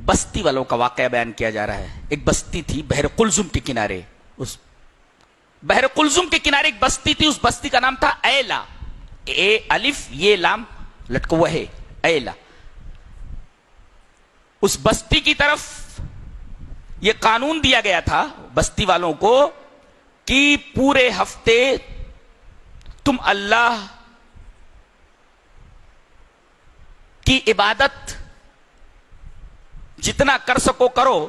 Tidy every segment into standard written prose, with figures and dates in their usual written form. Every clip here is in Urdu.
بستی والوں کا واقعہ بیان کیا جا رہا ہے. ایک بستی تھی بحر قلزم کے کنارے. اس بحر قلزم کے کنارے ایک بستی تھی. اس بستی کا نام تھا ایلا. اے الف یہ لام لٹکا ہوا ہے, ایلا. اس بستی کی طرف یہ قانون دیا گیا تھا بستی والوں کو کہ پورے ہفتے تم اللہ کی عبادت جتنا کر سکو کرو,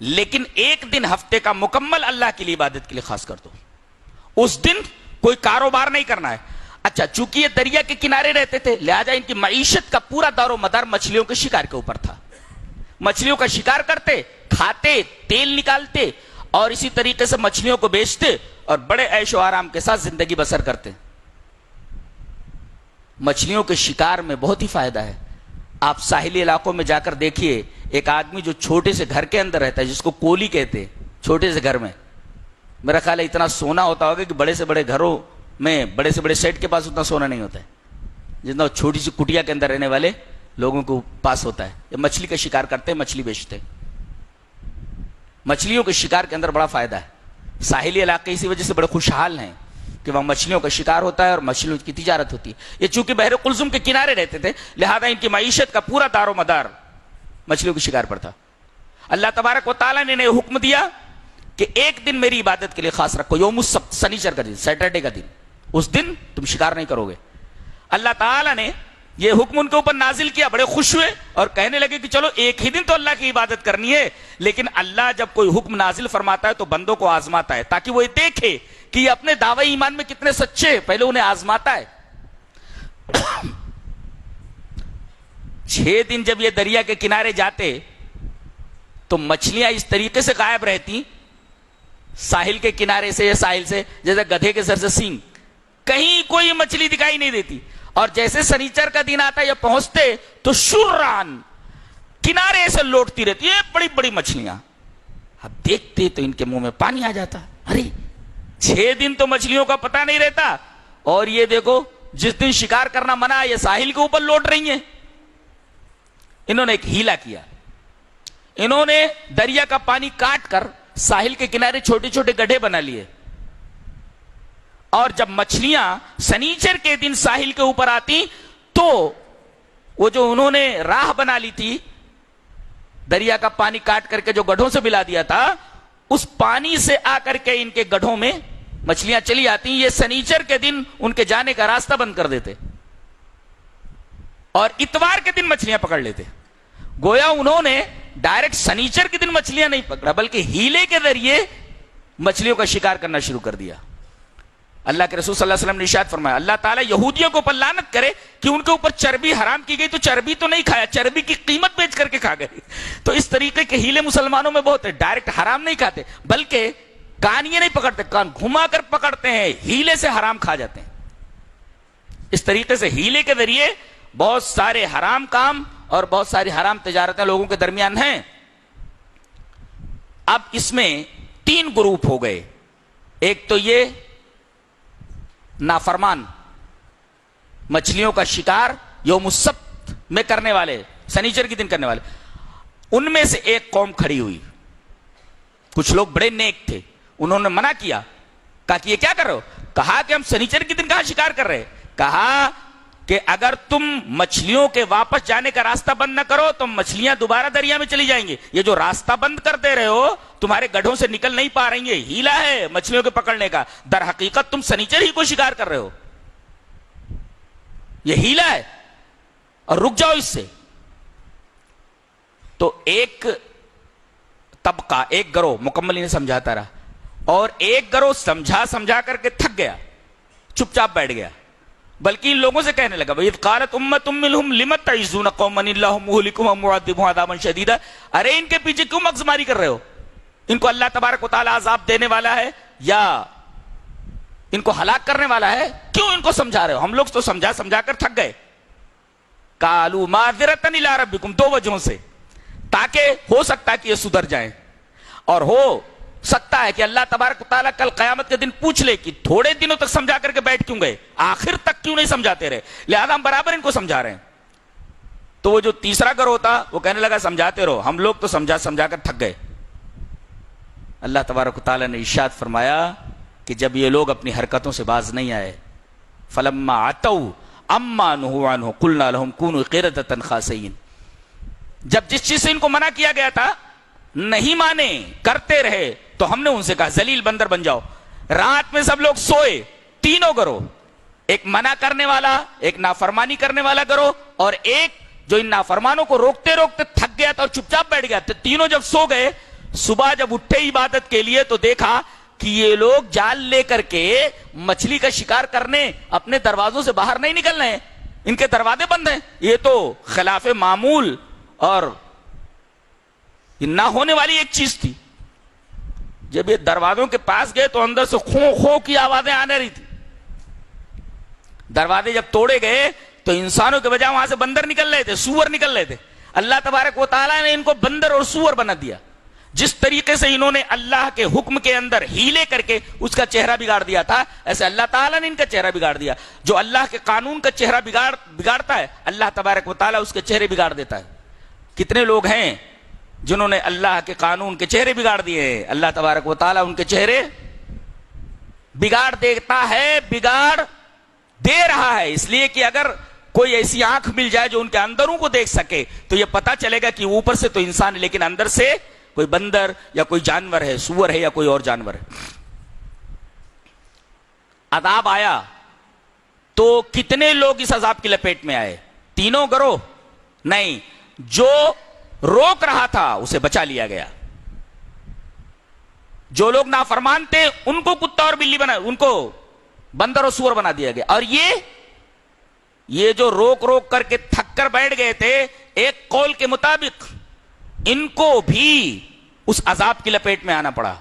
لیکن ایک دن ہفتے کا مکمل اللہ کے لیے عبادت کے لیے خاص کر دو. اس دن کوئی کاروبار نہیں کرنا ہے. اچھا, چونکہ یہ دریا کے کنارے رہتے تھے لہذا ان کی معیشت کا پورا دار و مدار مچھلیوں کے شکار کے اوپر تھا. مچھلیوں کا شکار کرتے, کھاتے, تیل نکالتے اور اسی طریقے سے مچھلیوں کو بیچتے اور بڑے عیش و آرام کے ساتھ زندگی بسر کرتے. مچھلیوں کے شکار میں بہت ہی فائدہ ہے. آپ ساحلی علاقوں میں جا کر دیکھیے, ایک آدمی جو چھوٹے سے گھر کے اندر رہتا ہے جس کو کولی کہتے, چھوٹے سے گھر میں, میرا خیال ہے اتنا سونا ہوتا ہوگا کہ بڑے سے بڑے گھروں میں, بڑے سے بڑے سیٹ کے پاس اتنا سونا نہیں ہوتا ہے جتنا چھوٹی سی کٹیا کے اندر رہنے والے لوگوں کو پاس ہوتا ہے. یہ مچھلی کا شکار کرتے ہیں, مچھلی بیچتے. مچھلیوں کے شکار کے اندر بڑا فائدہ ہے. ساحلی علاقے اسی وجہ سے بڑے خوشحال ہیں کہ وہاں مچھلیوں کا شکار ہوتا ہے اور مچھلیوں کی تجارت ہوتی ہے. یہ چونکہ بحر قلزم کے کنارے رہتے تھے لہذا ان کی معیشت کا پورا دار و مدار مچھلیوں کے شکار پر تھا. اللہ تبارک و تعالیٰ نے انہیں حکم دیا کہ ایک دن میری عبادت کے لیے خاص رکھو, یوم السبت, سنیچر کا دن, سیٹرڈے کا دن. اس دن تم شکار نہیں کرو گے. اللہ تعالیٰ نے یہ حکم ان کے اوپر نازل کیا, بڑے خوش ہوئے اور کہنے لگے کہ چلو ایک ہی دن تو اللہ کی عبادت کرنی ہے. لیکن اللہ جب کوئی حکم نازل فرماتا ہے تو بندوں کو آزماتا ہے تاکہ وہ یہ دیکھے کہ یہ اپنے دعوی ایمان میں کتنے سچے, پہلے انہیں آزماتا ہے. 6 دن جب یہ دریا کے کنارے جاتے تو مچھلیاں اس طریقے سے غائب رہتی ساحل کے کنارے سے یا ساحل سے جیسے گدھے کے سر سے سینگ, کہیں کوئی مچھلی دکھائی نہیں دیتی. اور جیسے سنیچر کا دن آتا یا پہنچتے تو شران کنارے سے لوٹتی رہتی ہے بڑی بڑی مچھلیاں. اب دیکھتے تو ان کے منہ میں پانی آ جاتا, ارے 6 دن تو مچھلیوں کا پتہ نہیں رہتا اور یہ دیکھو جس دن شکار کرنا منع ہے یہ ساحل کے اوپر لوٹ رہی ہیں. انہوں نے ایک ہیلا کیا, انہوں نے دریا کا پانی کاٹ کر ساحل کے کنارے چھوٹے چھوٹے گڈھے بنا لیے اور جب مچھلیاں سنیچر کے دن ساحل کے اوپر آتی تو وہ جو انہوں نے راہ بنا لی تھی دریا کا پانی کاٹ کر کے جو گڈھوں سے ملا دیا تھا اس پانی سے آ کر کے ان کے گڈھوں میں مچھلیاں چلی آتی. یہ سنیچر کے دن ان کے جانے کا راستہ بند کر دیتے اور اتوار کے دن مچھلیاں پکڑ لیتے. گویا انہوں نے ڈائریکٹ سنیچر کے دن مچھلیاں نہیں پکڑا بلکہ ہیلے کے ذریعے مچھلیوں کا شکار کرنا شروع کر دیا. اللہ کے رسول صلی اللہ علیہ وسلم نے ارشاد فرمایا, اللہ تعالیٰ یہودیوں کو اوپر لعنت کرے کہ ان کے اوپر چربی حرام کی گئی تو چربی تو نہیں کھایا, چربی کی قیمت بیچ کر کے کھا گئے. تو اس طریقے کے ہیلے مسلمانوں میں بہت ہے, ڈائریکٹ حرام نہیں کھاتے بلکہ کان یہ نہیں پکڑتے, کان گھما کر پکڑتے ہیں, ہیلے سے حرام کھا جاتے ہیں. اس طریقے سے ہیلے کے ذریعے بہت سارے حرام کام اور بہت ساری حرام تجارتیں لوگوں کے درمیان ہیں. اب اس میں 3 گروپ ہو گئے. ایک تو یہ نافرمان مچھلیوں کا شکار یوم السبت میں کرنے والے, سنیچر کے دن کرنے والے. ان میں سے ایک قوم کھڑی ہوئی, کچھ لوگ بڑے نیک تھے, انہوں نے منع کیا, کہا کہ یہ کیا کر رہے ہو؟ کہا کہ ہم سنیچر کے دن کہاں شکار کر رہے. کہا کہ اگر تم مچھلیوں کے واپس جانے کا راستہ بند نہ کرو تو مچھلیاں دوبارہ دریا میں چلی جائیں گی. یہ جو راستہ بند کر دے رہے ہو تمہارے گڈھوں سے نکل نہیں پا رہی ہیں, ہیلا ہے مچھلیوں کے پکڑنے کا, در حقیقت تم سنیچر ہی کو شکار کر رہے ہو, یہ ہیلا ہے اور رک جاؤ اس سے. تو ایک طبقہ, ایک گروہ مکمل انہیں سمجھاتا رہا اور ایک گروہ سمجھا کر کے تھک گیا, چپ چاپ بیٹھ گیا, بلکہ ان لوگوں سے کہنے لگا وَإِذْ قَالَتْ أُمَّةٌ مِّنْهُمْ لِمَ تَعِظُونَ قَوْمًا اللَّهُ مُهْلِكُهُمْ أَوْ مُعَذِّبُهُمْ عَذَابًا شَدِيدًا. ارے ان کے پیچھے کیوں مغزماری کر رہے ہو؟ ان کو اللہ تبارک و تعالیٰ عذاب دینے والا ہے یا ان کو ہلاک کرنے والا ہے, کیوں ان کو سمجھا رہے ہو؟ ہم لوگ تو سمجھا کر تھک گئے. قَالُوا مَعْذِرَةً إِلَىٰ رَبِّكُمْ, 2 وجہوں سے, تاکہ ہو سکتا ہے کہ یہ سدھر جائیں اور ہو سکتا ہے کہ اللہ تبارک و تعالیٰ کل قیامت کے دن پوچھ لے کہ تھوڑے دنوں تک سمجھا کر کے بیٹھ کیوں گئے, آخر تک کیوں نہیں سمجھاتے رہے, لہذا ہم برابر ان کو سمجھا رہے ہیں. تو وہ جو تیسرا گروہ تھا وہ کہنے لگا سمجھاتے رہو، ہم لوگ تو سمجھا سمجھا کر تھک گئے۔ اللہ تبارک و تعالیٰ نے ارشاد فرمایا کہ جب یہ لوگ اپنی حرکتوں سے باز نہیں آئے، فلما عتوا عما نهوا عنه قلنا لهم كونوا قردة خاسئين، جب جس چیز سے ان کو منع کیا گیا تھا نہیں مانے، کرتے رہے، تو ہم نے ان سے کہا ذلیل بندر بن جاؤ۔ رات میں سب لوگ سوئے، تینوں گروہ، ایک منع کرنے والا، ایک نافرمانی کرنے والا گروہ، اور ایک جو ان نافرمانوں کو روکتے روکتے تھک گیا تھا اور چپ چاپ بیٹھ گیا تھا۔ تینوں جب سو گئے، صبح جب اٹھے عبادت کے لیے تو دیکھا کہ یہ لوگ جال لے کر کے مچھلی کا شکار کرنے اپنے دروازوں سے باہر نہیں نکل رہے ہیں، ان کے دروازے بند ہیں۔ یہ تو خلاف معمول اور نہ ہونے والی ایک چیز تھی۔ جب یہ دروازوں کے پاس گئے تو اندر سے خوں خوں کی آوازیں آنے رہی تھی۔ دروازے جب توڑے گئے تو انسانوں کے بجائے وہاں سے بندر نکل رہے تھے، سور نکل رہے تھے۔ اللہ تبارک و تعالیٰ نے ان کو بندر اور سور بنا دیا۔ جس طریقے سے انہوں نے اللہ کے حکم کے اندر ہیلے کر کے اس کا چہرہ بگاڑ دیا تھا، ایسے اللہ تعالیٰ نے ان کا چہرہ بگاڑ دیا۔ جو اللہ کے قانون کا چہرہ بگاڑتا ہے، اللہ تبارک و تعالیٰ اس کے چہرے بگاڑ دیتا ہے۔ کتنے لوگ ہیں جنہوں نے اللہ کے قانون کے چہرے بگاڑ دیے ہیں، اللہ تبارک و تعالیٰ ان کے چہرے بگاڑ دیتا ہے، بگاڑ دے رہا ہے، اس لیے کہ اگر کوئی ایسی آنکھ مل جائے جو ان کے اندروں کو دیکھ سکے تو یہ پتا چلے گا کہ اوپر سے تو انسان ہے لیکن اندر سے کوئی بندر یا کوئی جانور ہے، سور ہے یا کوئی اور جانور ہے۔ عذاب آیا تو کتنے لوگ اس عذاب کی لپیٹ میں آئے؟ تینوں گروہ نہیں، جو روک رہا تھا اسے بچا لیا گیا۔ جو لوگ نافرمان تھے ان کو کتا اور بلی بنا، ان کو بندر اور سور بنا دیا گیا۔ اور یہ جو روک روک کر کے تھک کر بیٹھ گئے تھے، ایک قول کے مطابق ان کو بھی اس عذاب کی لپیٹ میں آنا پڑا،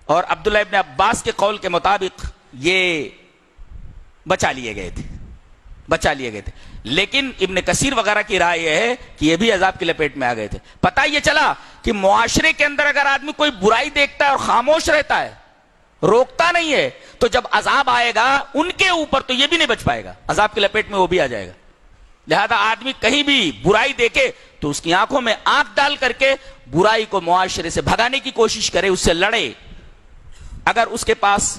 اور عبداللہ ابن عباس کے قول کے مطابق یہ بچا لیے گئے تھے۔ لیکن ابن کثیر وغیرہ کی رائے یہ ہے کہ یہ بھی عذاب کی لپیٹ میں آ گئے تھے۔ پتہ یہ چلا کہ معاشرے کے اندر اگر آدمی کوئی برائی دیکھتا ہے اور خاموش رہتا ہے، روکتا نہیں ہے، تو جب عذاب آئے گا ان کے اوپر تو یہ بھی نہیں بچ پائے گا، عذاب کی لپیٹ میں وہ بھی آ جائے گا۔ لہذا آدمی کہیں بھی برائی دیکھے تو اس کی آنکھوں میں آنکھ ڈال کر کے برائی کو معاشرے سے بھگانے کی کوشش کرے، اس سے لڑے۔ اگر اس کے پاس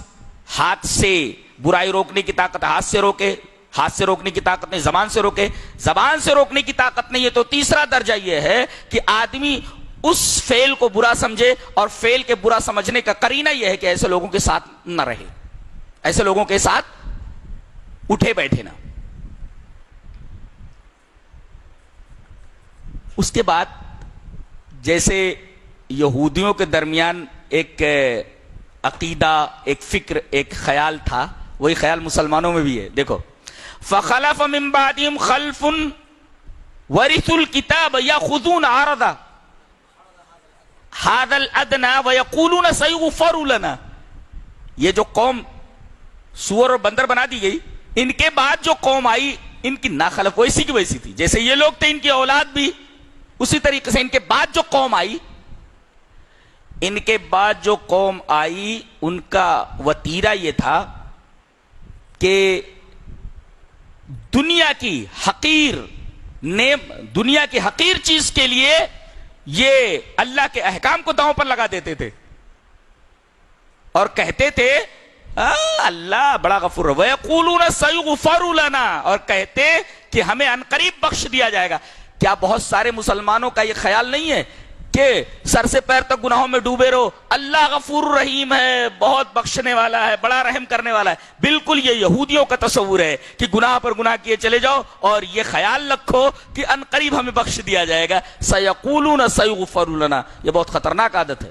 ہاتھ سے برائی روکنے کی طاقت، ہاتھ سے روکے، ہاتھ سے روکنے کی طاقت نہیں، زبان سے روکے، زبان سے روکنے کی طاقت نہیں ہے، تو تیسرا درجہ یہ ہے کہ آدمی اس فعل کو برا سمجھے، اور فعل کے برا سمجھنے کا قرینہ یہ ہے کہ ایسے لوگوں کے ساتھ نہ رہے، ایسے لوگوں کے ساتھ اٹھے بیٹھے نہ۔ اس کے بعد جیسے یہودیوں کے درمیان ایک عقیدہ، ایک فکر، ایک خیال تھا، وہی خیال مسلمانوں میں بھی ہے۔ دیکھو، فخلف من بعدهم خلف ورثوا الكتاب ياخذون عرض هذا الادنى ويقولون سيغفر لنا۔ یہ جو قوم سور اور بندر بنا دی گئی، ان کے بعد جو قوم آئی ان کی ناخلف ویسی کی ویسی تھی، جیسے یہ لوگ تھے ان کی اولاد بھی اسی طریقے سے۔ ان کے بعد جو قوم آئی، ان کے بعد جو قوم آئی ان کا وتیرہ یہ تھا کہ دنیا کی حقیر چیز کے لیے یہ اللہ کے احکام کو داؤں پر لگا دیتے تھے اور کہتے تھے اللہ بڑا غفور ہے، وَيَقُولُونَ سَيُغْفَرُ لَنَا، اور کہتے کہ ہمیں عنقریب بخش دیا جائے گا۔ کیا بہت سارے مسلمانوں کا یہ خیال نہیں ہے کہ سر سے پیر تک گناہوں میں ڈوبے رہو، اللہ غفور رحیم ہے، بہت بخشنے والا ہے، بڑا رحم کرنے والا ہے؟ بالکل یہ یہودیوں کا تصور ہے کہ گناہ پر گناہ کیے چلے جاؤ اور یہ خیال رکھو کہ عنقریب ہمیں بخش دیا جائے گا۔ سَيَقُولُونَ سَيُغْفَرُ لَنَا، یہ بہت خطرناک عادت ہے۔